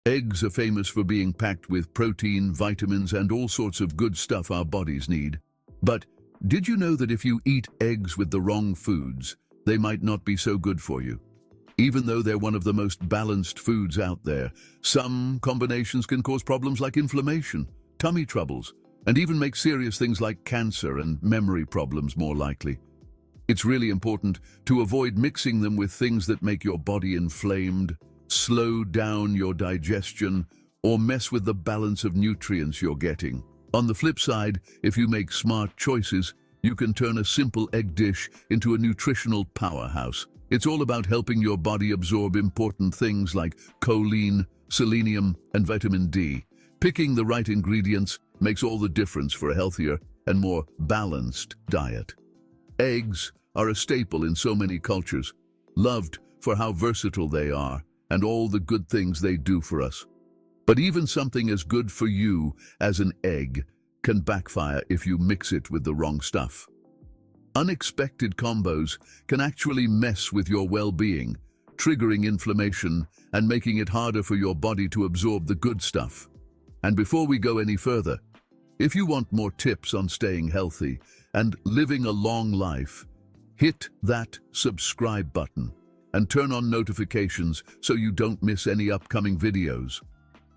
Eggs are famous for being packed with protein, vitamins, and all sorts of good stuff our bodies need. But did you know that if you eat eggs with the wrong foods, they might not be so good for you? Even though they're one of the most balanced foods out there, some combinations can cause problems like inflammation, tummy troubles, and even make serious things like cancer and memory problems more likely. It's really important to avoid mixing them with things that make your body inflamed, slow down your digestion, or mess with the balance of nutrients you're getting. On the flip side, if you make smart choices, you can turn a simple egg dish into a nutritional powerhouse. It's all about helping your body absorb important things like choline, selenium, and vitamin D. Picking the right ingredients makes all the difference for a healthier and more balanced diet. Eggs are a staple in so many cultures, loved for how versatile they are and all the good things they do for us. But even something as good for you as an egg can backfire if you mix it with the wrong stuff. Unexpected combos can actually mess with your well-being, triggering inflammation and making it harder for your body to absorb the good stuff. And before we go any further, if you want more tips on staying healthy and living a long life, hit that subscribe button and turn on notifications so you don't miss any upcoming videos.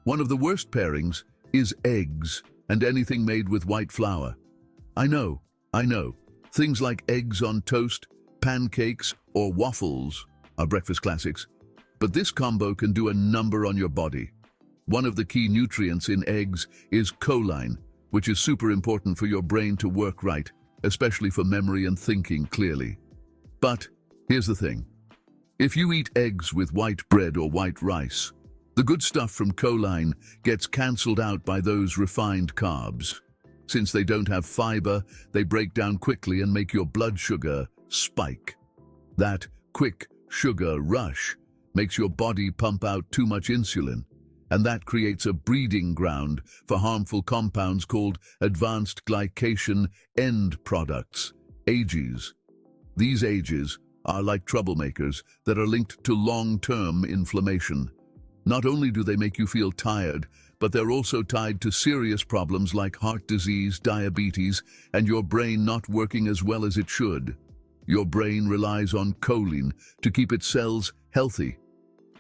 One of the worst pairings is eggs and anything made with white flour. I know. Things like eggs on toast, pancakes, or waffles are breakfast classics, but this combo can do a number on your body. One of the key nutrients in eggs is choline, which is super important for your brain to work right, especially for memory and thinking clearly. But here's the thing. If you eat eggs with white bread or white rice, the good stuff from choline gets cancelled out by those refined carbs. Since they don't have fiber, they break down quickly and make your blood sugar spike. That quick sugar rush makes your body pump out too much insulin, and that creates a breeding ground for harmful compounds called advanced glycation end products, AGEs. These AGEs are like troublemakers that are linked to long-term inflammation. Not only do they make you feel tired, but they're also tied to serious problems like heart disease, diabetes, and your brain not working as well as it should. Your brain relies on choline to keep its cells healthy.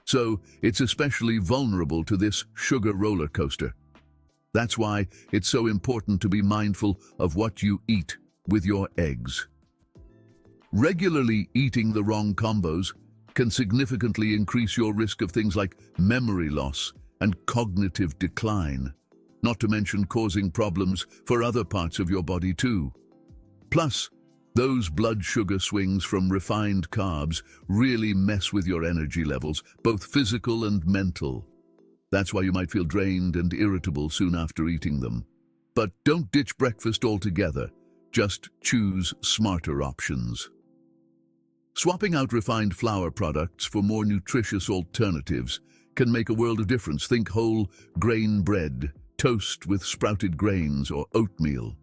So it's especially vulnerable to this sugar roller coaster. That's why it's so important to be mindful of what you eat with your eggs. Regularly eating the wrong combos can significantly increase your risk of things like memory loss and cognitive decline, not to mention causing problems for other parts of your body too. Plus, those blood sugar swings from refined carbs really mess with your energy levels, both physical and mental. That's why you might feel drained and irritable soon after eating them. But don't ditch breakfast altogether. Just choose smarter options. Swapping out refined flour products for more nutritious alternatives can make a world of difference. Think whole grain bread, toast with sprouted grains, or oatmeal.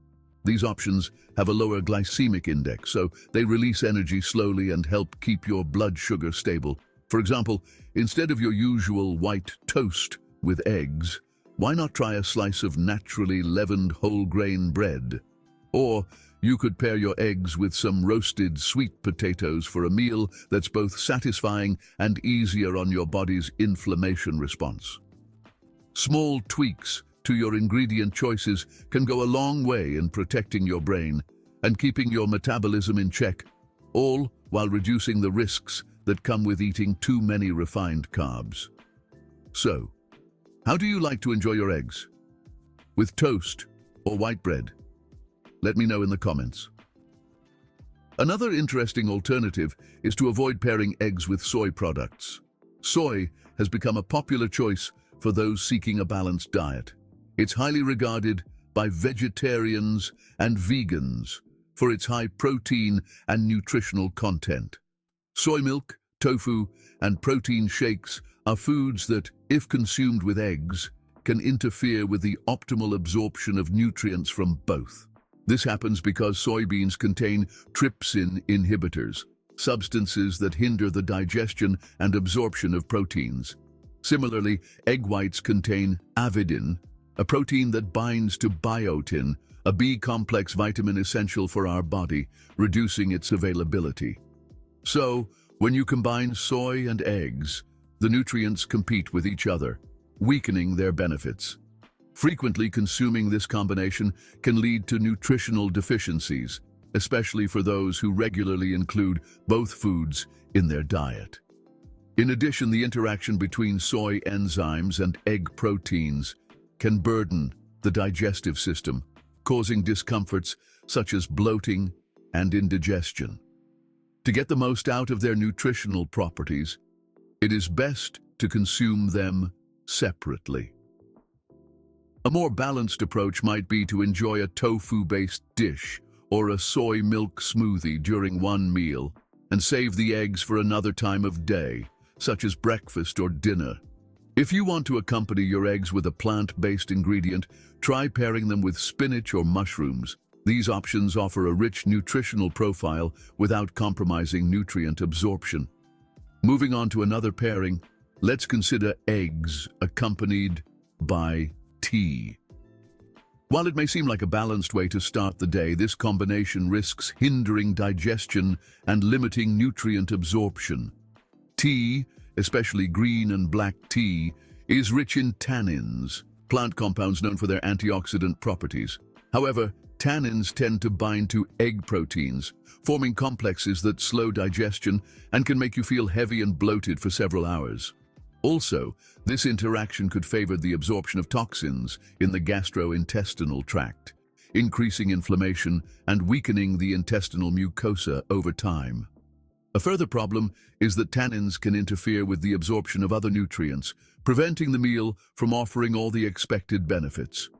These options have a lower glycemic index, so they release energy slowly and help keep your blood sugar stable. For example, instead of your usual white toast with eggs, why not try a slice of naturally leavened whole grain bread? Or you could pair your eggs with some roasted sweet potatoes for a meal that's both satisfying and easier on your body's inflammation response. Small tweaks to your ingredient choices can go a long way in protecting your brain and keeping your metabolism in check, all while reducing the risks that come with eating too many refined carbs. So, how do you like to enjoy your eggs? With toast or white bread? Let me know in the comments. Another interesting alternative is to avoid pairing eggs with soy products. Soy has become a popular choice for those seeking a balanced diet. It's highly regarded by vegetarians and vegans for its high protein and nutritional content. Soy milk, tofu, and protein shakes are foods that, if consumed with eggs, can interfere with the optimal absorption of nutrients from both. This happens because soybeans contain trypsin inhibitors, substances that hinder the digestion and absorption of proteins. Similarly, egg whites contain avidin, a protein that binds to biotin, a B-complex vitamin essential for our body, reducing its availability. So, when you combine soy and eggs, the nutrients compete with each other, weakening their benefits. Frequently consuming this combination can lead to nutritional deficiencies, especially for those who regularly include both foods in their diet. In addition, the interaction between soy enzymes and egg proteins can burden the digestive system, causing discomforts such as bloating and indigestion. To get the most out of their nutritional properties, it is best to consume them separately. A more balanced approach might be to enjoy a tofu-based dish or a soy milk smoothie during one meal and save the eggs for another time of day, such as breakfast or dinner. If you want to accompany your eggs with a plant-based ingredient, try pairing them with spinach or mushrooms. These options offer a rich nutritional profile without compromising nutrient absorption. Moving on to another pairing, let's consider eggs accompanied by tea. While it may seem like a balanced way to start the day, this combination risks hindering digestion and limiting nutrient absorption. Tea, especially green and black tea, is rich in tannins, plant compounds known for their antioxidant properties. However, tannins tend to bind to egg proteins, forming complexes that slow digestion and can make you feel heavy and bloated for several hours. Also, this interaction could favor the absorption of toxins in the gastrointestinal tract, increasing inflammation and weakening the intestinal mucosa over time. A further problem is that tannins can interfere with the absorption of other nutrients, preventing the meal from offering all the expected benefits.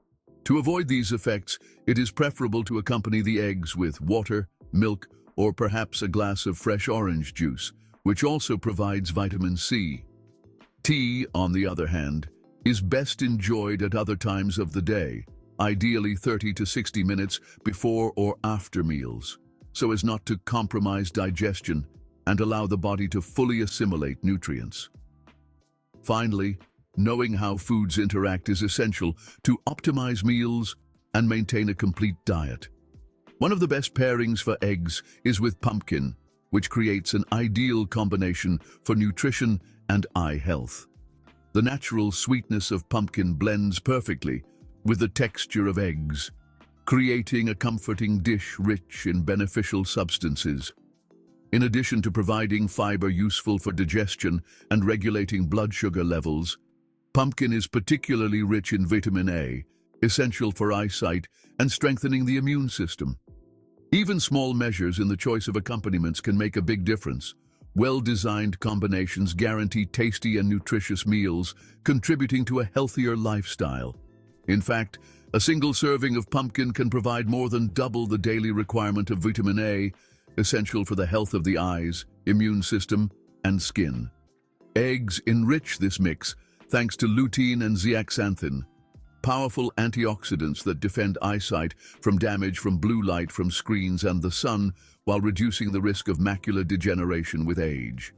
To avoid these effects, it is preferable to accompany the eggs with water, milk, or perhaps a glass of fresh orange juice, which also provides vitamin C. Tea, on the other hand, is best enjoyed at other times of the day, ideally 30 to 60 minutes before or after meals, so as not to compromise digestion and allow the body to fully assimilate nutrients. Finally, knowing how foods interact is essential to optimize meals and maintain a complete diet. One of the best pairings for eggs is with pumpkin, which creates an ideal combination for nutrition and eye health. The natural sweetness of pumpkin blends perfectly with the texture of eggs, creating a comforting dish rich in beneficial substances. In addition to providing fiber useful for digestion and regulating blood sugar levels, pumpkin is particularly rich in vitamin A, essential for eyesight and strengthening the immune system. Even small measures in the choice of accompaniments can make a big difference. Well-designed combinations guarantee tasty and nutritious meals, contributing to a healthier lifestyle. In fact, a single serving of pumpkin can provide more than double the daily requirement of vitamin A, essential for the health of the eyes, immune system, and skin. Eggs enrich this mix thanks to lutein and zeaxanthin, powerful antioxidants that defend eyesight from damage from blue light from screens and the sun, while reducing the risk of macular degeneration with age.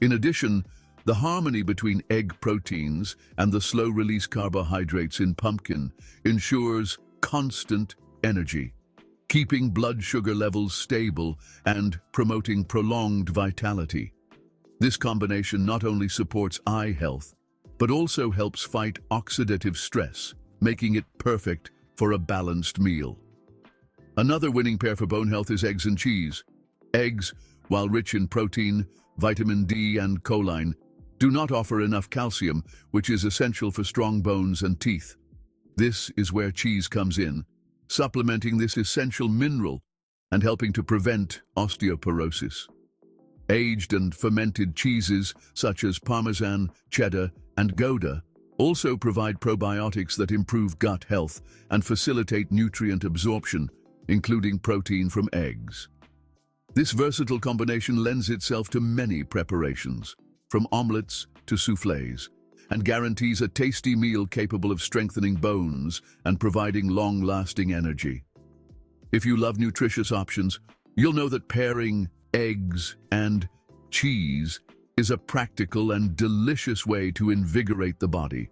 In addition, the harmony between egg proteins and the slow-release carbohydrates in pumpkin ensures constant energy, keeping blood sugar levels stable and promoting prolonged vitality. This combination not only supports eye health, but also helps fight oxidative stress, making it perfect for a balanced meal. Another winning pair for bone health is eggs and cheese. Eggs, while rich in protein, vitamin D, and choline, do not offer enough calcium, which is essential for strong bones and teeth. This is where cheese comes in, supplementing this essential mineral and helping to prevent osteoporosis. Aged and fermented cheeses, such as Parmesan, cheddar, and Gouda, also provide probiotics that improve gut health and facilitate nutrient absorption, including protein from eggs. This versatile combination lends itself to many preparations, from omelets to soufflés, and guarantees a tasty meal capable of strengthening bones and providing long-lasting energy. If you love nutritious options, you'll know that pairing eggs and cheese is a practical and delicious way to invigorate the body.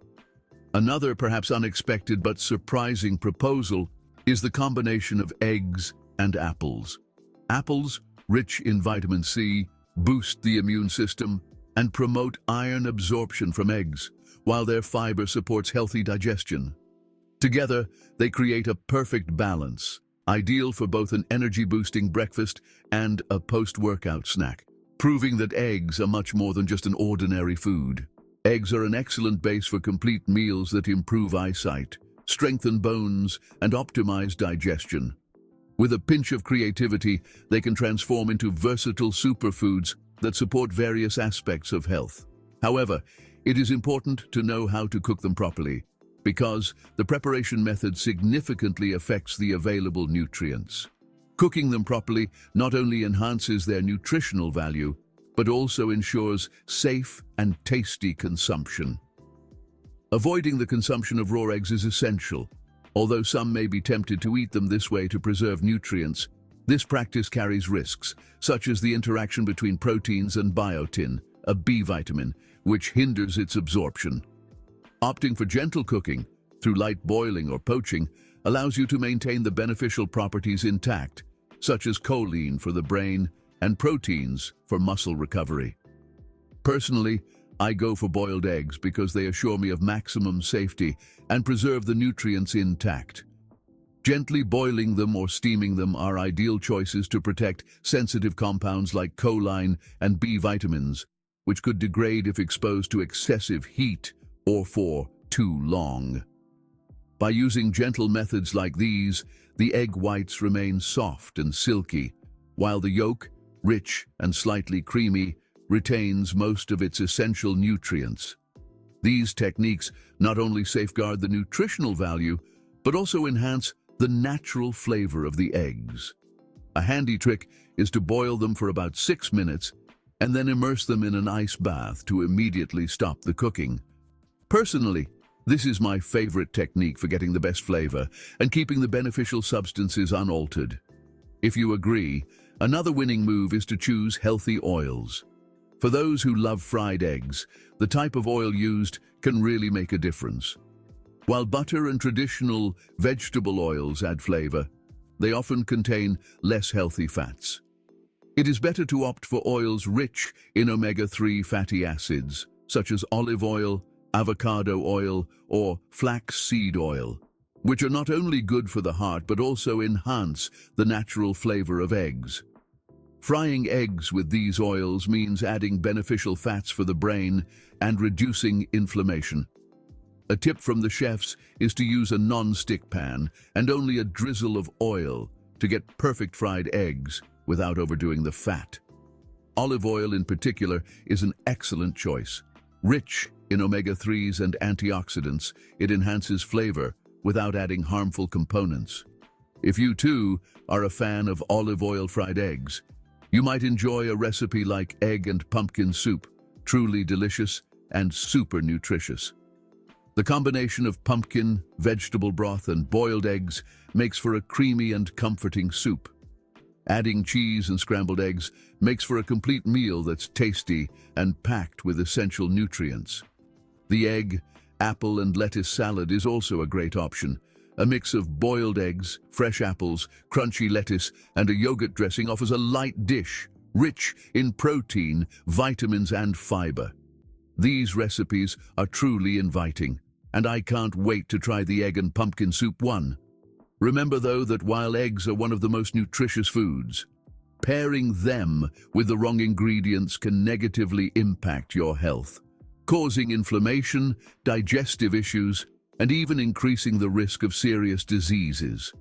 Another perhaps unexpected but surprising proposal is the combination of eggs and apples. Apples, rich in vitamin C, boost the immune system and promote iron absorption from eggs, while their fiber supports healthy digestion. Together, they create a perfect balance, ideal for both an energy-boosting breakfast and a post-workout snack, proving that eggs are much more than just an ordinary food. Eggs are an excellent base for complete meals that improve eyesight, strengthen bones, and optimize digestion. With a pinch of creativity, they can transform into versatile superfoods that support various aspects of health. However, it is important to know how to cook them properly, because the preparation method significantly affects the available nutrients. Cooking them properly not only enhances their nutritional value, but also ensures safe and tasty consumption. Avoiding the consumption of raw eggs is essential. Although some may be tempted to eat them this way to preserve nutrients, this practice carries risks, such as the interaction between proteins and biotin, a B vitamin, which hinders its absorption. Opting for gentle cooking, through light boiling or poaching, allows you to maintain the beneficial properties intact, such as choline for the brain and proteins for muscle recovery. Personally, I go for boiled eggs because they assure me of maximum safety and preserve the nutrients intact. Gently boiling them or steaming them are ideal choices to protect sensitive compounds like choline and B vitamins, which could degrade if exposed to excessive heat or for too long. By using gentle methods like these, the egg whites remain soft and silky, while the yolk, rich and slightly creamy, retains most of its essential nutrients. These techniques not only safeguard the nutritional value, but also enhance the natural flavor of the eggs. A handy trick is to boil them for about 6 minutes and then immerse them in an ice bath to immediately stop the cooking. Personally, this is my favorite technique for getting the best flavor and keeping the beneficial substances unaltered. If you agree, another winning move is to choose healthy oils. For those who love fried eggs, the type of oil used can really make a difference. While butter and traditional vegetable oils add flavor, they often contain less healthy fats. It is better to opt for oils rich in omega-3 fatty acids, such as olive oil, avocado oil, or flax seed oil, which are not only good for the heart but also enhance the natural flavor of eggs. Frying eggs with these oils means adding beneficial fats for the brain and reducing inflammation. A tip from the chefs is to use a non-stick pan and only a drizzle of oil to get perfect fried eggs without overdoing the fat. Olive oil in particular is an excellent choice. Rich in omega-3s and antioxidants, it enhances flavor without adding harmful components. If you too are a fan of olive oil fried eggs, you might enjoy a recipe like egg and pumpkin soup, truly delicious and super nutritious. The combination of pumpkin, vegetable broth, and boiled eggs makes for a creamy and comforting soup. Adding cheese and scrambled eggs makes for a complete meal that's tasty and packed with essential nutrients. The egg, apple, and lettuce salad is also a great option. A mix of boiled eggs, fresh apples, crunchy lettuce, and a yogurt dressing offers a light dish, rich in protein, vitamins, and fiber. These recipes are truly inviting, and I can't wait to try the egg and pumpkin soup one. Remember, though, that while eggs are one of the most nutritious foods, pairing them with the wrong ingredients can negatively impact your health, causing inflammation, digestive issues, and even increasing the risk of serious diseases.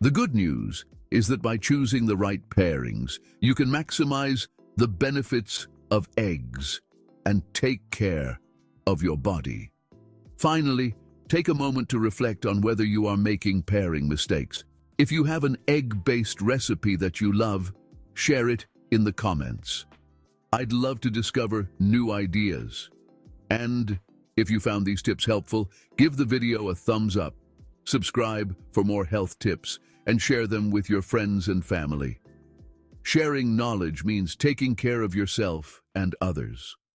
The good news is that by choosing the right pairings, you can maximize the benefits of eggs and take care of your body. Finally, take a moment to reflect on whether you are making pairing mistakes. If you have an egg-based recipe that you love, share it in the comments. I'd love to discover new ideas. And if you found these tips helpful, give the video a thumbs up, subscribe for more health tips, and share them with your friends and family. Sharing knowledge means taking care of yourself and others.